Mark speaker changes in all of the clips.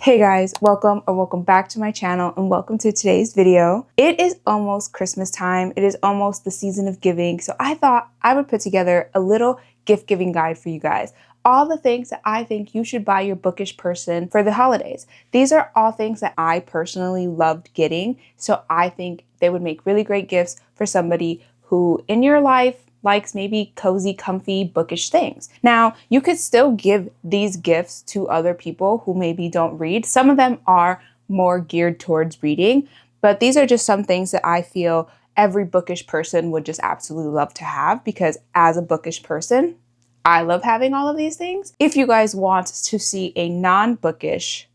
Speaker 1: Hey guys, welcome back to my channel and welcome to today's video. It is almost Christmas time. It is almost the season of giving. So I thought I would put together a little gift giving guide for you guys. All the things that I think you should buy your bookish person for the holidays. These are all things that I personally loved getting. So I think they would make really great gifts for somebody who in your life likes maybe cozy, comfy, bookish things. Now, you could still give these gifts to other people who maybe don't read. Some of them are more geared towards reading, but these are just some things that I feel every bookish person would just absolutely love to have, because as a bookish person, I love having all of these things. If you guys want to see a non-bookish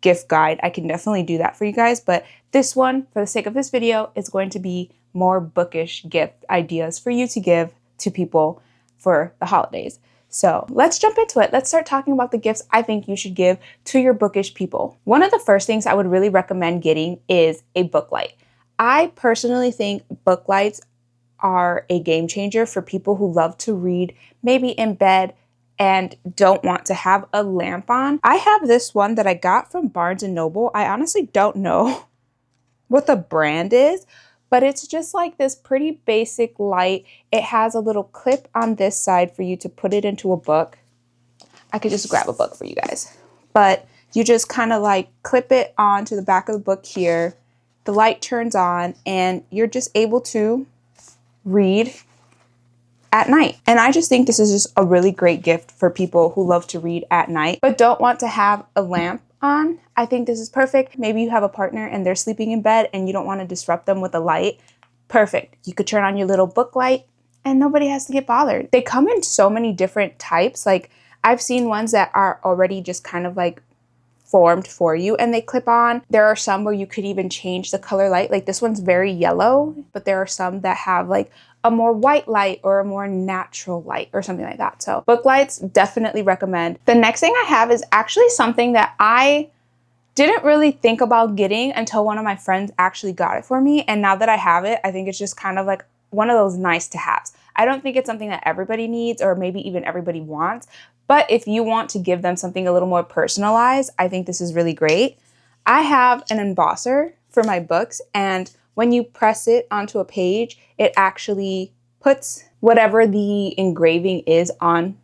Speaker 1: gift guide, I can definitely do that for you guys, but this one, for the sake of this video, is going to be more bookish gift ideas for you to give to people for the holidays. So let's jump into it. Let's start talking about the gifts I think you should give to your bookish people. One of the first things I would really recommend getting is a book light. I personally think book lights are a game changer for people who love to read, maybe in bed, and don't want to have a lamp on. I have this one that I got from Barnes & Noble. I honestly don't know what the brand is, but it's just like this pretty basic light. It has a little clip on this side for you to put it into a book. I could just grab a book for you guys, but you just kind of like clip it onto the back of the book here. The light turns on and you're just able to read at night. And I just think this is just a really great gift for people who love to read at night, but don't want to have a lamp on. I think this is perfect. Maybe you have a partner and they're sleeping in bed and you don't want to disrupt them with a light. Perfect. You could turn on your little book light and nobody has to get bothered. They come in so many different types. Like I've seen ones that are already just kind of like formed for you and they clip on. There are some where you could even change the color light. Like this one's very yellow, but there are some that have like a more white light or a more natural light or something like that. So book lights, definitely recommend. The next thing I have is actually something that I didn't really think about getting until one of my friends actually got it for me. And now that I have it, I think it's just kind of like one of those nice to haves. I don't think it's something that everybody needs or maybe even everybody wants, but if you want to give them something a little more personalized, I think this is really great. I have an embosser for my books, and when you press it onto a page, it actually puts whatever the engraving is on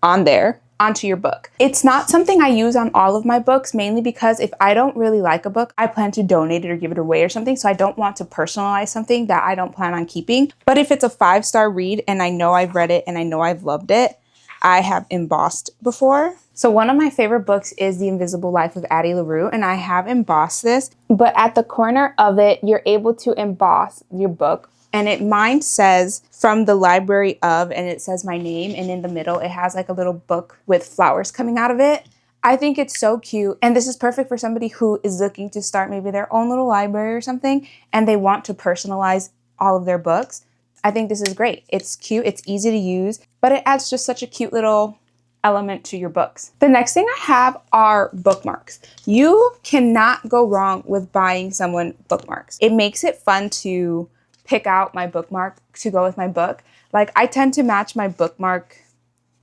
Speaker 1: there onto your book. It's not something I use on all of my books, mainly because if I don't really like a book, I plan to donate it or give it away or something. So I don't want to personalize something that I don't plan on keeping. But if it's a 5-star read and I know I've read it and I know I've loved it, I have embossed before. So one of my favorite books is The Invisible Life of Addie LaRue, and I have embossed this, but at the corner of it, you're able to emboss your book. And mine says from the library of, and it says my name, and in the middle, it has like a little book with flowers coming out of it. I think it's so cute. And this is perfect for somebody who is looking to start maybe their own little library or something, and they want to personalize all of their books. I think this is great. It's cute, it's easy to use, but it adds just such a cute little element to your books. The next thing I have are bookmarks. You cannot go wrong with buying someone bookmarks. It makes it fun to pick out my bookmark to go with my book. Like I tend to match my bookmark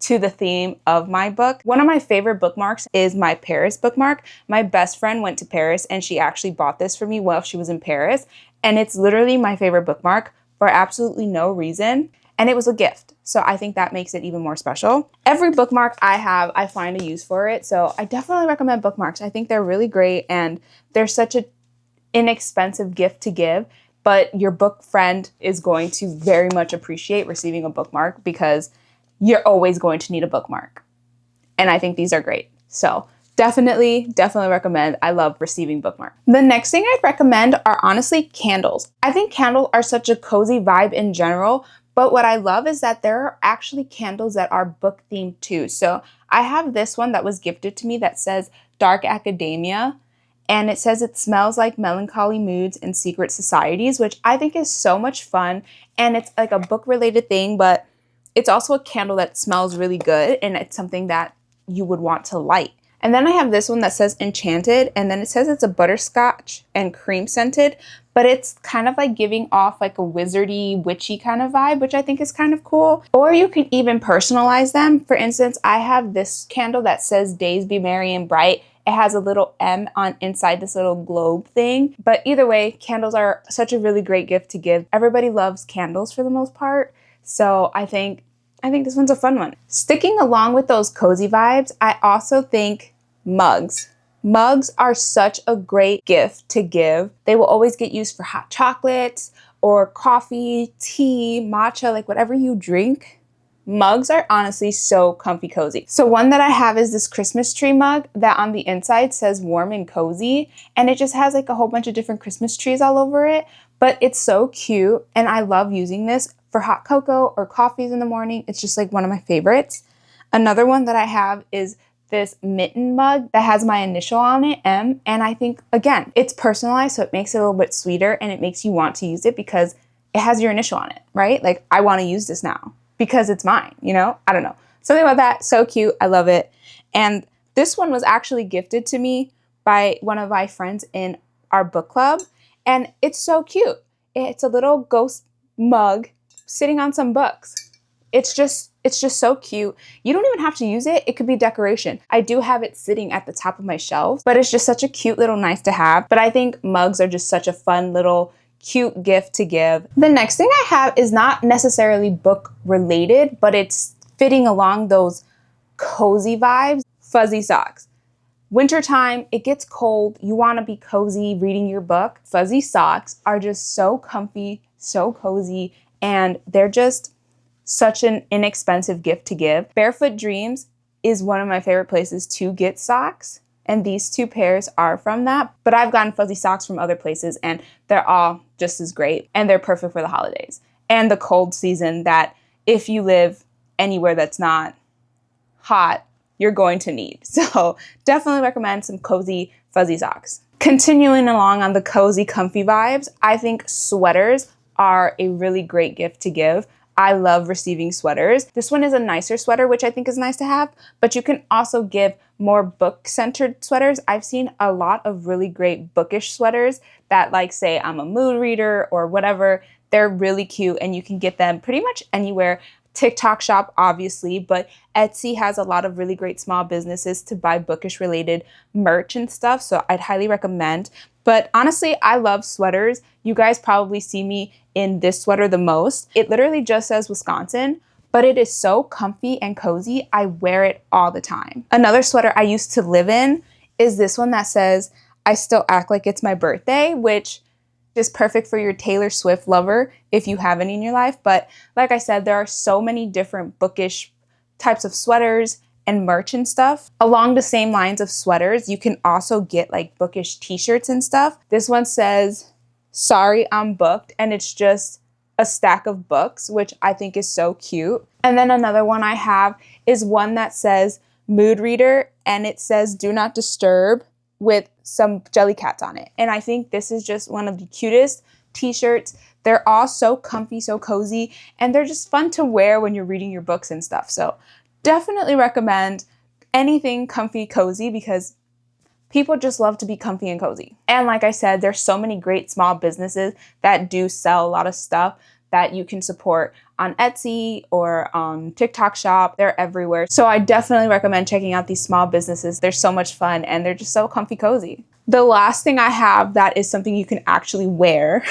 Speaker 1: to the theme of my book. One of my favorite bookmarks is my Paris bookmark. My best friend went to Paris and she actually bought this for me while she was in Paris. And it's literally my favorite bookmark for absolutely no reason. And it was a gift. So I think that makes it even more special. Every bookmark I have, I find a use for it. So I definitely recommend bookmarks. I think they're really great and they're such an inexpensive gift to give. But your book friend is going to very much appreciate receiving a bookmark because you're always going to need a bookmark. And I think these are great. So definitely recommend. I love receiving bookmarks. The next thing I'd recommend are honestly candles. I think candles are such a cozy vibe in general, but what I love is that there are actually candles that are book themed too. So I have this one that was gifted to me that says Dark Academia. And it says it smells like melancholy moods and secret societies, which I think is so much fun. And it's like a book related thing, but it's also a candle that smells really good. And it's something that you would want to light. And then I have this one that says Enchanted. And then it says it's a butterscotch and cream scented, but it's kind of like giving off like a wizardy, witchy kind of vibe, which I think is kind of cool. Or you could even personalize them. For instance, I have this candle that says Days Be Merry and Bright. It has a little M on inside this little globe thing. But either way, candles are such a really great gift to give. Everybody loves candles for the most part. So I think this one's a fun one. Sticking along with those cozy vibes, I also think mugs. Mugs are such a great gift to give. They will always get used for hot chocolates or coffee, tea, matcha, like whatever you drink. Mugs are honestly so comfy cozy. So one that I have is this Christmas tree mug that on the inside says warm and cozy, and it just has like a whole bunch of different Christmas trees all over it, but it's so cute and I love using this for hot cocoa or coffees in the morning. It's just like one of my favorites. Another one that I have is this mitten mug that has my initial on it, M, and I think, again, it's personalized, so it makes it a little bit sweeter and it makes you want to use it because it has your initial on it, right? Like, I want to use this now because it's mine, you know? I don't know. Something about that, so cute, I love it. And this one was actually gifted to me by one of my friends in our book club, and it's so cute. It's a little ghost mug sitting on some books. It's just so cute. You don't even have to use it. It could be decoration. I do have it sitting at the top of my shelf, but it's just such a cute little nice to have. But I think mugs are just such a fun little cute gift to give. The next thing I have is not necessarily book related, but it's fitting along those cozy vibes. Fuzzy socks. Wintertime, it gets cold. You want to be cozy reading your book. Fuzzy socks are just so comfy, so cozy, and they're just such an inexpensive gift to give. Barefoot Dreams is one of my favorite places to get socks, and these two pairs are from that, but I've gotten fuzzy socks from other places and they're all just as great, and they're perfect for the holidays and the cold season that if you live anywhere that's not hot, you're going to need. So definitely recommend some cozy fuzzy socks. Continuing along on the cozy comfy vibes, I think sweaters are a really great gift to give. I love receiving sweaters. This one is a nicer sweater, which I think is nice to have, but you can also give more book-centered sweaters. I've seen a lot of really great bookish sweaters that, like, say I'm a mood reader or whatever. They're really cute and you can get them pretty much anywhere. TikTok shop, obviously, but Etsy has a lot of really great small businesses to buy bookish related merch and stuff, so I'd highly recommend. But honestly, I love sweaters. You guys probably see me in this sweater the most. It literally just says Wisconsin, but it is so comfy and cozy. I wear it all the time. Another sweater I used to live in is this one that says, I still act like it's my birthday, which is perfect for your Taylor Swift lover if you have any in your life. But like I said, there are so many different bookish types of sweaters and merch and stuff. Along the same lines of sweaters, you can also get like bookish t-shirts and stuff. This one says, sorry, I'm booked, and it's just a stack of books, which I think is so cute. And then another one I have is one that says mood reader, and it says do not disturb with some Jellycats on it. And I think this is just one of the cutest t-shirts. They're all so comfy, so cozy, and they're just fun to wear when you're reading your books and stuff. So definitely recommend anything comfy, cozy, because people just love to be comfy and cozy. And like I said, there's so many great small businesses that do sell a lot of stuff that you can support on Etsy or on TikTok shop. They're everywhere. So I definitely recommend checking out these small businesses. They're so much fun and they're just so comfy cozy. The last thing I have that is something you can actually wear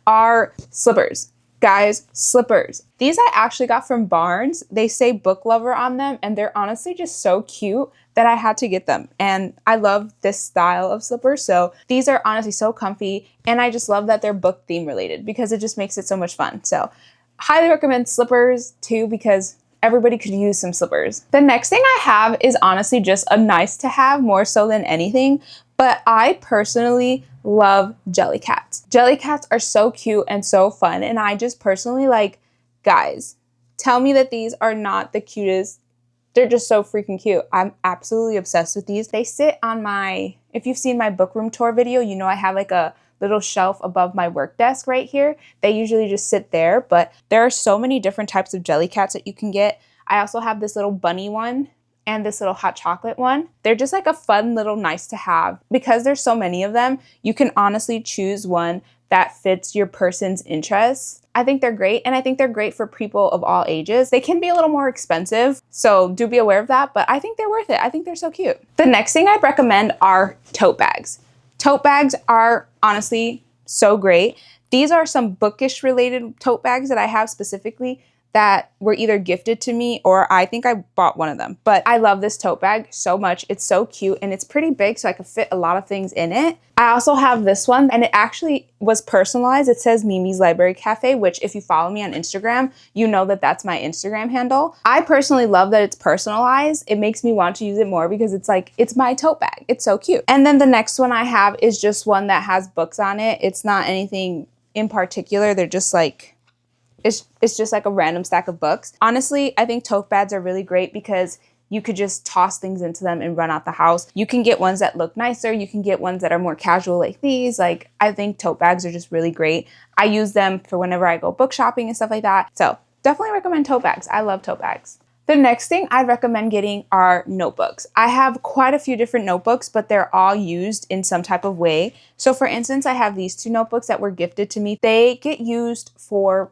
Speaker 1: are slippers. Guys, slippers. These I actually got from Barnes. They say book lover on them, and they're honestly just so cute that I had to get them. And I love this style of slippers, so these are honestly so comfy, and I just love that they're book theme related because it just makes it so much fun. So highly recommend slippers too, because everybody could use some slippers. The next thing I have is honestly just a nice to have more so than anything, but I personally love Jellycats. Jellycats are so cute and so fun, and I just personally like, guys, tell me that these are not the cutest. They're just so freaking cute. I'm absolutely obsessed with these. They sit on my, if you've seen my book room tour video, you know I have like a little shelf above my work desk right here. They usually just sit there, but there are so many different types of Jellycats that you can get. I also have this little bunny one and this little hot chocolate one. They're just like a fun little nice to have. Because there's so many of them, you can honestly choose one that fits your person's interests. I think they're great, and I think they're great for people of all ages. They can be a little more expensive, so do be aware of that, but I think they're worth it. I think they're so cute. The next thing I'd recommend are tote bags. Tote bags are honestly so great. These are some bookish related tote bags that I have specifically that were either gifted to me or I think I bought one of them. But I love this tote bag so much. It's so cute and it's pretty big, so I could fit a lot of things in it. I also have this one, and it actually was personalized. It says mimis.librarycafe, which if you follow me on Instagram, you know that that's my Instagram handle. I personally love that it's personalized. It makes me want to use it more because it's like, it's my tote bag. It's so cute. And then the next one I have is just one that has books on it. It's not anything in particular. They're just like, it's just like a random stack of books. Honestly, I think tote bags are really great because you could just toss things into them and run out the house. You can get ones that look nicer. You can get ones that are more casual like these. Like, I think tote bags are just really great. I use them for whenever I go book shopping and stuff like that. So definitely recommend tote bags. I love tote bags. The next thing I'd recommend getting are notebooks. I have quite a few different notebooks, but they're all used in some type of way. So for instance, I have these two notebooks that were gifted to me. They get used for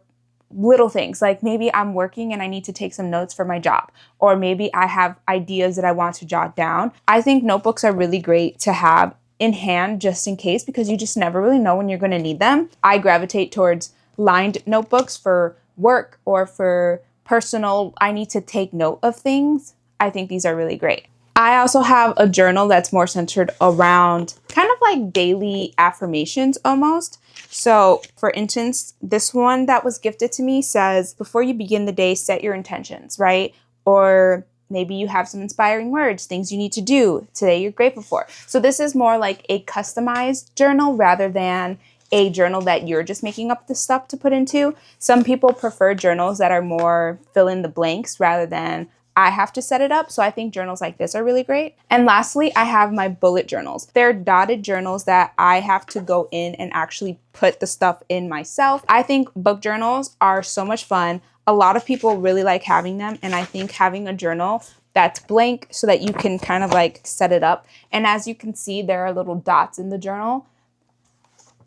Speaker 1: little things, like maybe I'm working and I need to take some notes for my job, or maybe I have ideas that I want to jot down. I think notebooks are really great to have in hand just in case, because you just never really know when you're going to need them. I gravitate towards lined notebooks for work or for personal, I need to take note of things. I think these are really great. I also have a journal that's more centered around kind of like daily affirmations almost. So for instance, this one that was gifted to me says, before you begin the day, set your intentions, right? Or maybe you have some inspiring words, things you need to do today you're grateful for. So this is more like a customized journal rather than a journal that you're just making up the stuff to put into. Some people prefer journals that are more fill in the blanks rather than I have to set it up. So I think journals like this are really great. And lastly, I have my bullet journals. They're dotted journals that I have to go in and actually put the stuff in myself. I think book journals are so much fun. A lot of people really like having them. And I think having a journal that's blank so that you can kind of like set it up. And as you can see, there are little dots in the journal.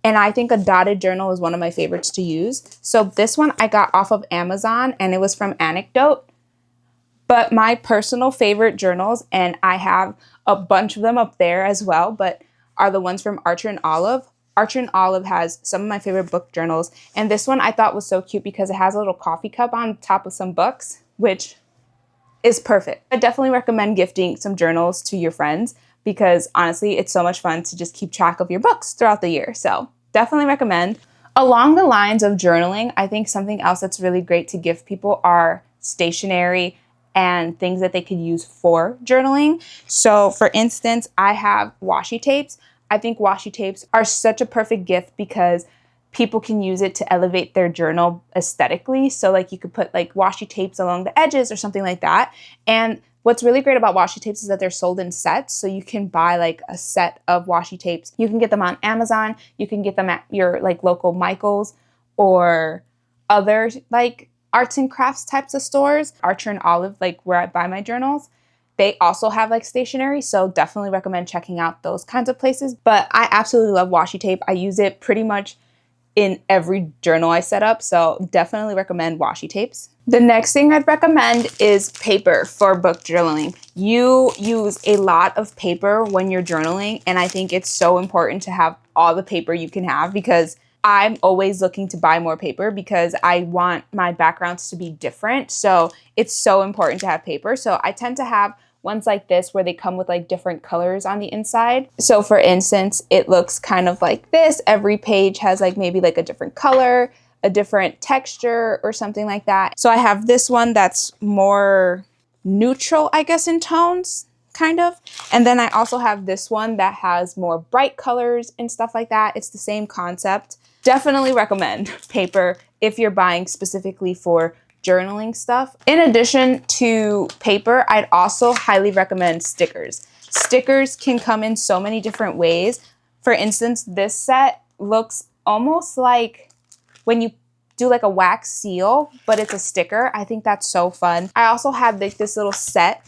Speaker 1: And I think a dotted journal is one of my favorites to use. So this one I got off of Amazon and it was from Anecdote. But my personal favorite journals, and I have a bunch of them up there as well, but are the ones from Archer and Olive. Archer and Olive has some of my favorite book journals. And this one I thought was so cute because it has a little coffee cup on top of some books, which is perfect. I definitely recommend gifting some journals to your friends because honestly, it's so much fun to just keep track of your books throughout the year. So definitely recommend. Along the lines of journaling, I think something else that's really great to give people are stationery and things that they could use for journaling. So for instance, I have washi tapes. I think washi tapes are such a perfect gift because people can use it to elevate their journal aesthetically. So like you could put like washi tapes along the edges or something like that. And what's really great about washi tapes is that they're sold in sets. So you can buy like a set of washi tapes. You can get them on Amazon. You can get them at your like local Michael's or other like arts and crafts types of stores. Archer and Olive, like where I buy my journals, they also have like stationery. So definitely recommend checking out those kinds of places. But I absolutely love washi tape. I use it pretty much in every journal I set up. So definitely recommend washi tapes. The next thing I'd recommend is paper for book journaling. You use a lot of paper when you're journaling. And I think it's so important to have all the paper you can have because I'm always looking to buy more paper because I want my backgrounds to be different. So it's so important to have paper. So I tend to have ones like this where they come with like different colors on the inside. So for instance, it looks kind of like this. Every page has like maybe like a different color, a different texture or something like that. So I have this one that's more neutral, I guess, in tones. Kind of. And then I also have this one that has more bright colors and stuff like that. It's the same concept. Definitely recommend paper if you're buying specifically for journaling stuff. In addition to paper, I'd also highly recommend stickers. Stickers can come in so many different ways. For instance, this set looks almost like when you do like a wax seal, but it's a sticker. I think that's so fun. I also have like this little set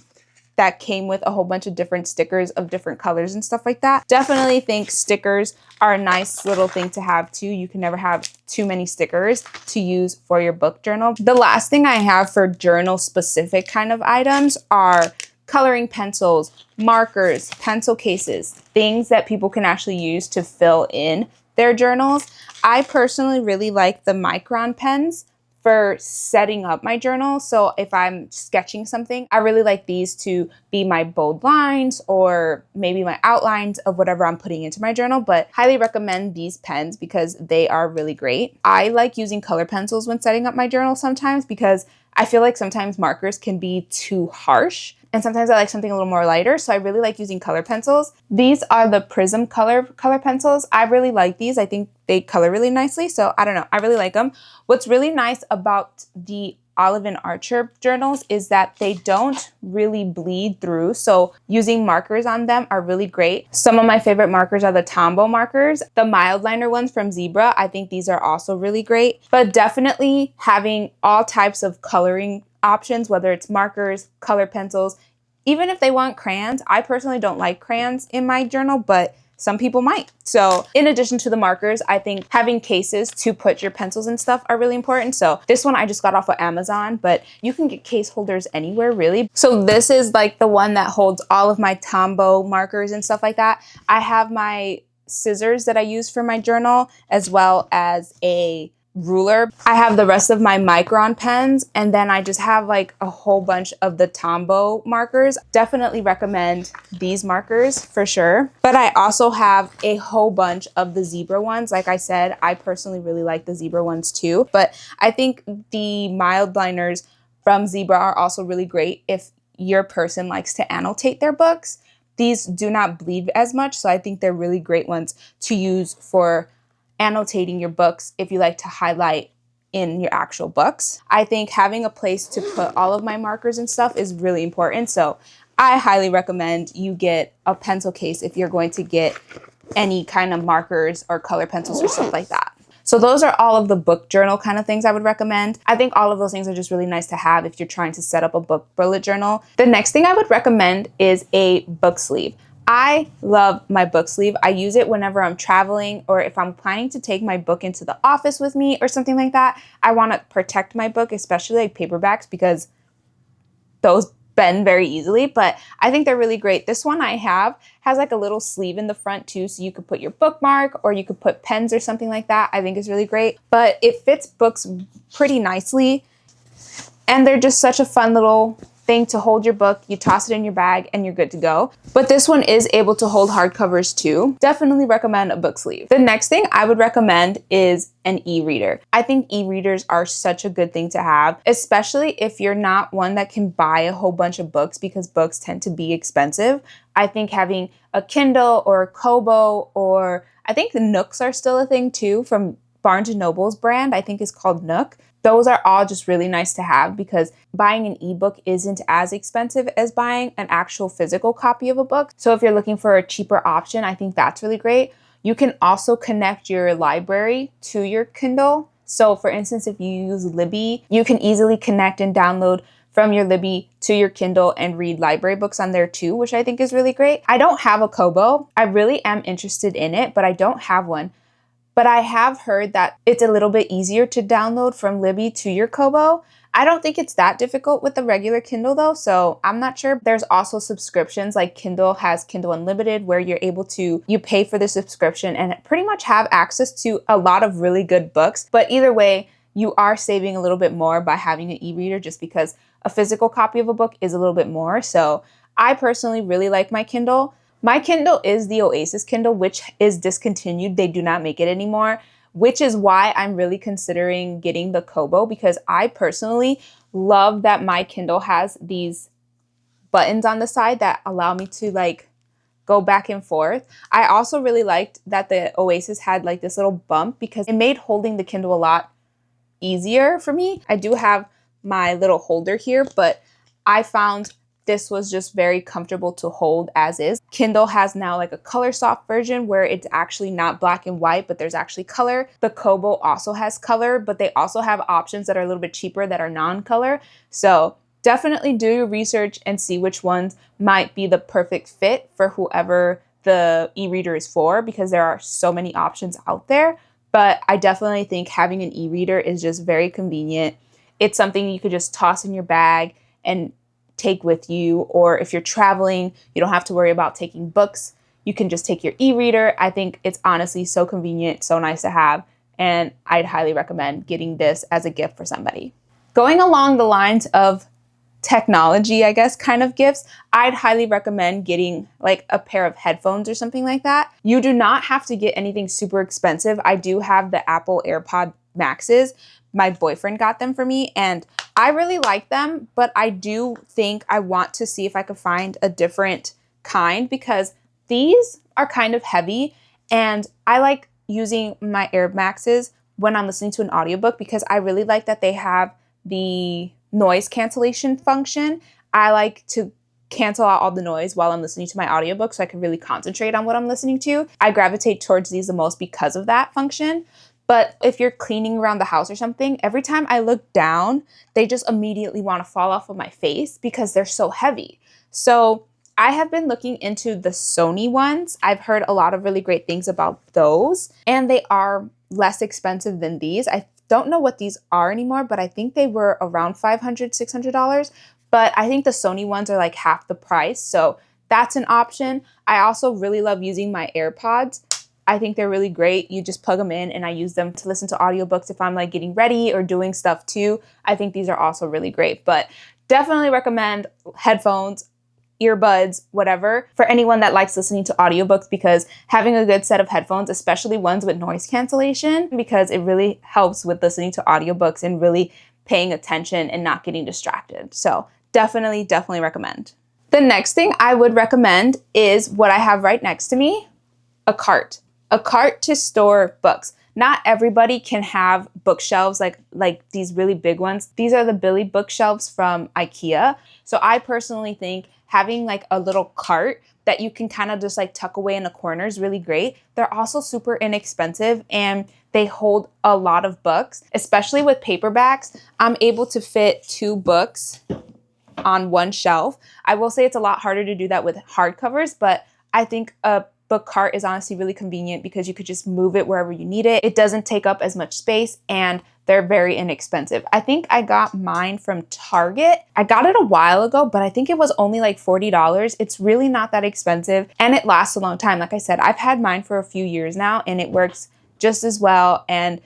Speaker 1: that came with a whole bunch of different stickers of different colors and stuff like that. Definitely think stickers are a nice little thing to have too. You can never have too many stickers to use for your book journal. The last thing I have for journal specific kind of items are coloring pencils, markers, pencil cases, things that people can actually use to fill in their journals. I personally really like the Micron pens for setting up my journal. So if I'm sketching something, I really like these to be my bold lines or maybe my outlines of whatever I'm putting into my journal, but highly recommend these pens because they are really great. I like using color pencils when setting up my journal sometimes because I feel like sometimes markers can be too harsh. And sometimes I like something a little more lighter, so I really like using color pencils. These are the Prism color pencils. I really like these. I think they color really nicely, so I don't know. I really like them. What's really nice about the Olive and Archer journals is that they don't really bleed through, so using markers on them are really great. Some of my favorite markers are the Tombow markers. The mild liner ones from Zebra, I think these are also really great. But definitely having all types of coloring options, whether it's markers, color pencils, even if they want crayons. I personally don't like crayons in my journal, but some people might. So in addition to the markers, I think having cases to put your pencils and stuff are really important. So this one I just got off of Amazon, but you can get case holders anywhere really. So this is like the one that holds all of my Tombow markers and stuff like that. I have my scissors that I use for my journal as well as a ruler. I have the rest of my Micron pens, and then I just have like a whole bunch of the Tombow markers. Definitely recommend these markers for sure. But I also have a whole bunch of the Zebra ones. Like I said, I personally really like the Zebra ones too, but I think the mild liners from Zebra are also really great if your person likes to annotate their books. These do not bleed as much, so I think they're really great ones to use for annotating your books if you like to highlight in your actual books. I think having a place to put all of my markers and stuff is really important. So I highly recommend you get a pencil case if you're going to get any kind of markers or color pencils or stuff like that. So those are all of the book journal kind of things I would recommend. I think all of those things are just really nice to have if you're trying to set up a book bullet journal. The next thing I would recommend is a book sleeve. I love my book sleeve. I use it whenever I'm traveling or if I'm planning to take my book into the office with me or something like that. I want to protect my book, especially like paperbacks, because those bend very easily, but I think they're really great. This one I have has like a little sleeve in the front too, so you could put your bookmark or you could put pens or something like that. I think it's really great, but it fits books pretty nicely, and they're just such a fun little thing to hold your book. You toss it in your bag and you're good to go. But this one is able to hold hardcovers too. Definitely recommend a book sleeve. The next thing I would recommend is an e-reader. I think e-readers are such a good thing to have, especially if you're not one that can buy a whole bunch of books because books tend to be expensive. I think having a Kindle or a Kobo, or I think the Nooks are still a thing too from Barnes & Noble's brand, I think is called Nook. Those are all just really nice to have because buying an ebook isn't as expensive as buying an actual physical copy of a book. So if you're looking for a cheaper option, I think that's really great. You can also connect your library to your Kindle. So for instance, if you use Libby, you can easily connect and download from your Libby to your Kindle and read library books on there too, which I think is really great. I don't have a Kobo. I really am interested in it, but I don't have one. But I have heard that it's a little bit easier to download from Libby to your Kobo. I don't think it's that difficult with the regular Kindle though, so I'm not sure. There's also subscriptions, like Kindle has Kindle Unlimited, where you're able to, you pay for the subscription and pretty much have access to a lot of really good books. But either way, you are saving a little bit more by having an e-reader just because a physical copy of a book is a little bit more. So I personally really like my Kindle. My Kindle is the Oasis Kindle, which is discontinued. They do not make it anymore, which is why I'm really considering getting the Kobo, because I personally love that my Kindle has these buttons on the side that allow me to like go back and forth. I also really liked that the Oasis had like this little bump because it made holding the Kindle a lot easier for me. I do have my little holder here, but I found this was just very comfortable to hold as is. Kindle has now like a color soft version where it's actually not black and white, but there's actually color. The Kobo also has color, but they also have options that are a little bit cheaper that are non-color. So definitely do your research and see which ones might be the perfect fit for whoever the e-reader is for, because there are so many options out there. But I definitely think having an e-reader is just very convenient. It's something you could just toss in your bag and take with you, or if you're traveling, you don't have to worry about taking books. You can just take your e-reader. I think it's honestly so convenient, so nice to have, and I'd highly recommend getting this as a gift for somebody. Going along the lines of technology, I guess, kind of gifts, I'd highly recommend getting like a pair of headphones or something like that. You do not have to get anything super expensive. I do have the Apple AirPod Maxes. My boyfriend got them for me and I really like them, but I do think I want to see if I could find a different kind, because these are kind of heavy and I like using my AirMaxes when I'm listening to an audiobook because I really like that they have the noise cancellation function. I like to cancel out all the noise while I'm listening to my audiobook so I can really concentrate on what I'm listening to. I gravitate towards these the most because of that function. But if you're cleaning around the house or something, every time I look down, they just immediately want to fall off of my face because they're so heavy. So I have been looking into the Sony ones. I've heard a lot of really great things about those, and they are less expensive than these. I don't know what these are anymore, but I think they were around $500, $600. But I think the Sony ones are like half the price, so that's an option. I also really love using my AirPods. I think they're really great. You just plug them in and I use them to listen to audiobooks if I'm like getting ready or doing stuff too. I think these are also really great, but definitely recommend headphones, earbuds, whatever, for anyone that likes listening to audiobooks, because having a good set of headphones, especially ones with noise cancellation, because it really helps with listening to audiobooks and really paying attention and not getting distracted. So definitely recommend. The next thing I would recommend is what I have right next to me, a cart. A cart to store books. Not everybody can have bookshelves like these really big ones. These are the Billy bookshelves from IKEA. So I personally think having like a little cart that you can kind of just like tuck away in a corner is really great. They're also super inexpensive and they hold a lot of books, especially with paperbacks. I'm able to fit 2 books on one shelf. I will say it's a lot harder to do that with hardcovers, but I think a book cart is honestly really convenient because you could just move it wherever you need it. It doesn't take up as much space and they're very inexpensive. I think I got mine from Target. I got it a while ago, but I think it was only like $40. It's really not that expensive and it lasts a long time. Like I said, I've had mine for a few years now and it works just as well. And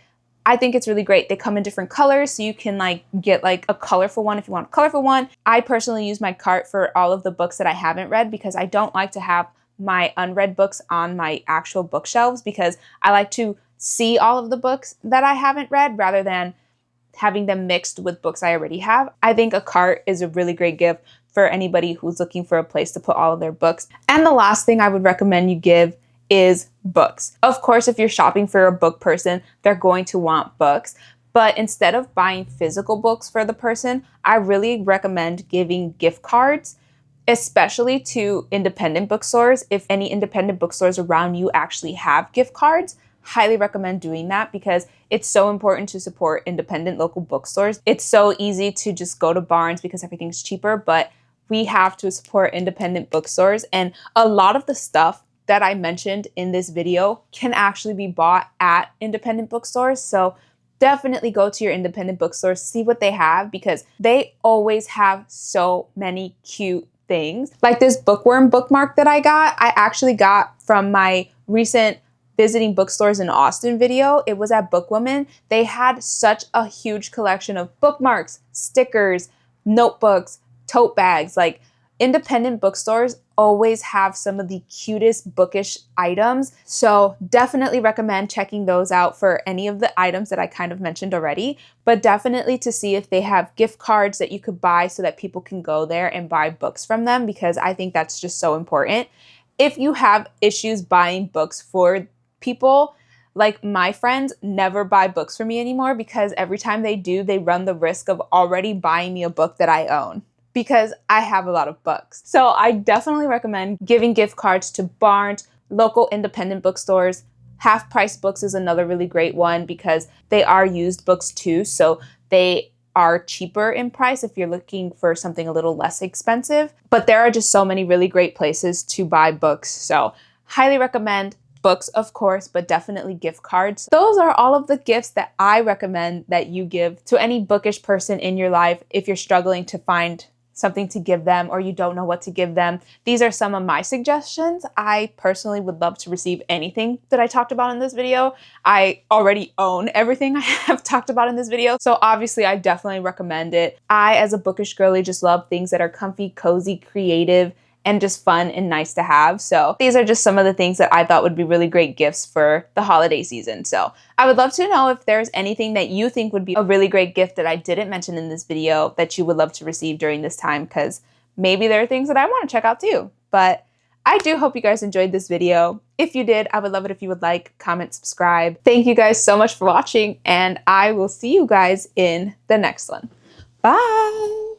Speaker 1: I think it's really great. They come in different colors, so you can like get like a colorful one if you want a colorful one. I personally use my cart for all of the books that I haven't read because I don't like to have my unread books on my actual bookshelves, because I like to see all of the books that I haven't read rather than having them mixed with books I already have. I think a cart is a really great gift for anybody who's looking for a place to put all of their books. And the last thing I would recommend you give is books. Of course, if you're shopping for a book person, they're going to want books. But instead of buying physical books for the person, I really recommend giving gift cards, especially to independent bookstores. If any independent bookstores around you actually have gift cards, highly recommend doing that because it's so important to support independent local bookstores. It's so easy to just go to Barnes because everything's cheaper, but we have to support independent bookstores. And a lot of the stuff that I mentioned in this video can actually be bought at independent bookstores. So definitely go to your independent bookstores, see what they have, because they always have so many cute things. Like this bookworm bookmark that I actually got from my recent visiting bookstores in Austin video. It was at Bookwoman. They had such a huge collection of bookmarks, stickers, notebooks, tote bags. Like independent bookstores always have some of the cutest bookish items. So definitely recommend checking those out for any of the items that I kind of mentioned already, but definitely to see if they have gift cards that you could buy so that people can go there and buy books from them, because I think that's just so important. If you have issues buying books for people, like my friends never buy books for me anymore because every time they do, they run the risk of already buying me a book that I own, because I have a lot of books. So I definitely recommend giving gift cards to Barnes, local independent bookstores. Half Price Books is another really great one because they are used books too. So they are cheaper in price if you're looking for something a little less expensive. But there are just so many really great places to buy books. So highly recommend books, of course, but definitely gift cards. Those are all of the gifts that I recommend that you give to any bookish person in your life if you're struggling to find something to give them or you don't know what to give them. These are some of my suggestions. I personally would love to receive anything that I talked about in this video. I already own everything I have talked about in this video, so obviously I definitely recommend it. I, as a bookish girly, just love things that are comfy, cozy, creative, and just fun and nice to have. So these are just some of the things that I thought would be really great gifts for the holiday season. So I would love to know if there's anything that you think would be a really great gift that I didn't mention in this video that you would love to receive during this time, because maybe there are things that I want to check out too. But I do hope you guys enjoyed this video. If you did, I would love it if you would like, comment, subscribe. Thank you guys so much for watching, and I will see you guys in the next one. Bye!